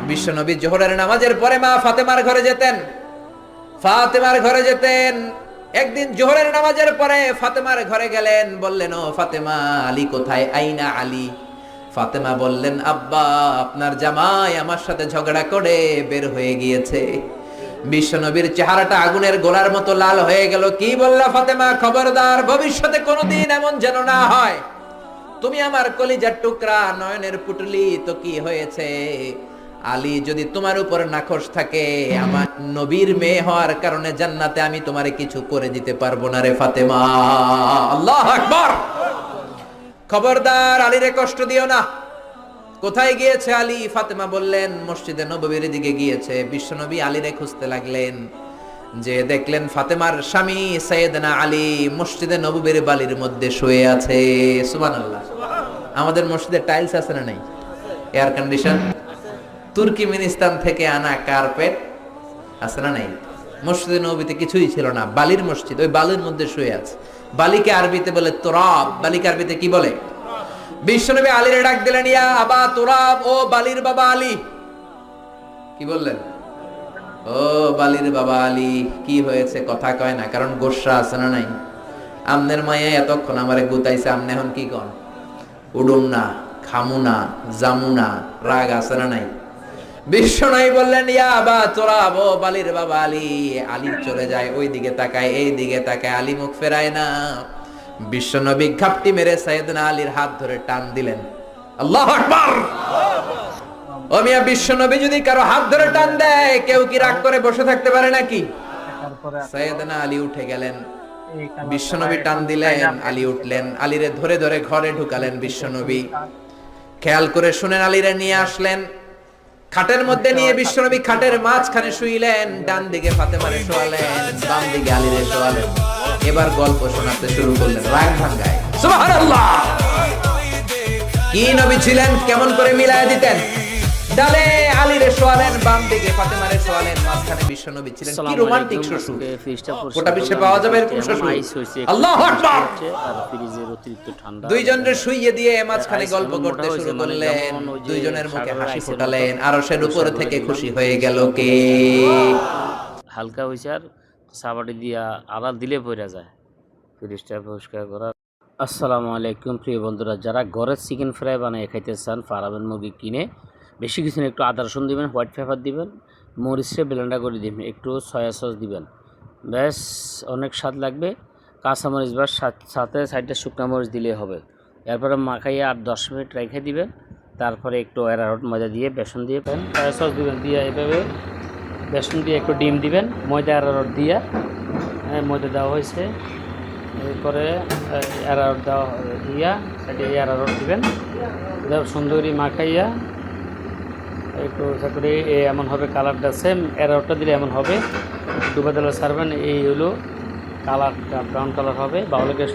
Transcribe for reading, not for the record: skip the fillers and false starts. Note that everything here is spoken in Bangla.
বিশ্বনবী জোহরের নামাজের পরে মা ফাতেমার ঘরে যেতেন। একদিন জোহরের নামাজের পরে ফাতেমার ঘরে গেলেন, বললেন, ও ফাতেমা, আলী কোথায়? আইনা আলী? ফাতেমা বললেন, আব্বা, আপনার জামাই আমার সাথে ঝগড়া করে বের হয়ে গিয়েছে। বিশ্বনবীর চেহারাটা আগুনের গোলার মতো লাল হয়ে গেল। কি বললা ফাতেমা? খবরদার, ভবিষ্যতে কোনোদিন এমন যেন না হয়। তুমি আমার কলিজার টুকরা, নয়নের পুটলি, তো কি হয়েছে? আলী যদি তোমার উপর নাখোশ থাকে, আমার নবীর মেয়ে হওয়ার কারণে জান্নাতে আমি তোমারে কিছু করে দিতে পারবো না রে ফাতেমা। আল্লাহু আকবার। খবরদার, আলীরে কষ্ট দিও না। কোথায় গিয়েছে আলী? ফাতেমা বললেন, মসজিদে নববীর দিকে গিয়েছে। বিশ্বনবী আলীরে খুঁজতে লাগলেন, যে দেখলেন ফাতেমার স্বামী সাইয়েদনা আলী মসজিদে নববীর বালির মধ্যে শুয়ে আছে। সুবহানাল্লাহ। আমাদের মসজিদে টাইলস আছে না নাই? এয়ার কন্ডিশন, তুর্কিমেনিস্তান থেকে আনা কার্পেট আছে না নাই? মসজিদে নববীতে কিছুই ছিল না, বালির মসজিদ, ওই বালির মধ্যে শুয়ে আছে। বালিকে আরবিতে বলে তুরাব। বালিকে আরবিতে কি বলে? বিশ্বনবী আলীরে ডাক দিলেন, ইয়া আবা তুরাব, ও বালির বাবা আলী। কি বললেন? ও বালির বাবা আলী, কি হয়েছে? কথা কয় না, কারণ গোসা আছে না নাই? আমনের মায়া এতক্ষণ আমারে গুতাইছে, আমনে এখন কি কন? উডুম না, খামু না, জামু না, রাগ আছে না নাই? বিশ্বনবী বললেন, ইয়া আবা তুরাব, ও বালির বাবা আলী। আলী চলে যায়, ওই দিকে তাকায়, এই দিকে তাকায়, আলী মুখ ফেরায় না। বিশ্বনবী ঘাপটি মেরে সাইয়েদনা আলীর হাত ধরে টান দিলেন। আল্লাহু আকবার। ও মিয়া, বিশ্বনবী যদি কারো হাত ধরে টান দেয়, কেউ কি রাগ করে বসে থাকতে পারে নাকি? সাইয়েদনা আলী উঠে গেলেন, বিশ্বনবী টান দিলেন, আলী উঠলেন, আলীরে ধরে ধরে ঘরে ঢুকালেন বিশ্বনবী। খেয়াল করে শুনেন, আলীরে নিয়ে আসলেন, খাটের মধ্যে নিয়ে বিশ্বনবী খাটের মাঝখানে শুইলেন। ডান দিকে ফাতেমারে শোয়ালেন, বাম দিকে আলীরে শোয়ালেন। এবার গল্প শোনাতে শুরু করলেন, রাগ ভাঙ্গায়। সুবহানাল্লাহ। কি নবী ছিলেন, কেমন করে মিলায়া দিতেন। ডালে আলীরে শোয়ালেন, বাম দিকে ফাতেমারে শোয়ালেন, মাঝখানে বিশ্বনবী ছিলেন। কি রোমান্টিক শ্বশুর, গোটা বিশ্বে পাওয়া যাবে এরকম শ্বশুর। আল্লাহু আকবার। দুইজনের শুইয়ে দিয়ে মাঝখানে গল্প করতে শুরু করলেন। দুইজনের মুখে হাসি ফোটালেন। আরশের উপর থেকে খুশি হয়ে গেল কে? হালকা হইছে, আর সাবাটি দিয়া আড়াল দিলে পড়া যায়। ফ্রিজটা পরিষ্কার করা। আসসালামু আলাইকুম প্রিয় বন্ধুরা, যারা ঘরের চিকেন ফ্রাই বানিয়ে খাইতে চান, পারাবেন মুরগি কিনে। বেশি কিছু না, একটু আদা রসুন দিবেন, হোয়াইট পেপার দিবেন, মরিচে ব্লেন্ডার করে দিবেন, একটু সয়া সস দিবেন, ব্যাস অনেক স্বাদ লাগবে। কাঁচামরিচ বা সাথে সাইডে শুকনো মরিচ দিলে হবে। এরপরে মাখাইয়ে 8-10 মিনিট রেখে দিবেন। তারপরে একটু অ্যারারুট ময়দা দিয়ে, বেসন দিয়ে, সয়া সস দিবেন, দিয়ে এভাবে বেসন দিয়ে একটু ডিম দিবেন, ময়দা অ্যারারুট দিয়ে, ময়দা দেওয়া হয়েছে। এরপরে অ্যারারুট দেওয়া দিয়া সাইডে অ্যারারুট দিবেন, সুন্দর করে মাখাইয়া একটু করে এমন হবে কালারটা, সেম অ্যারারুটটা দিলে এমন হবে। ডুবা দিলে সারবেন, এই হলো কালারটা, ব্রাউন কালার হবে। বাউলকে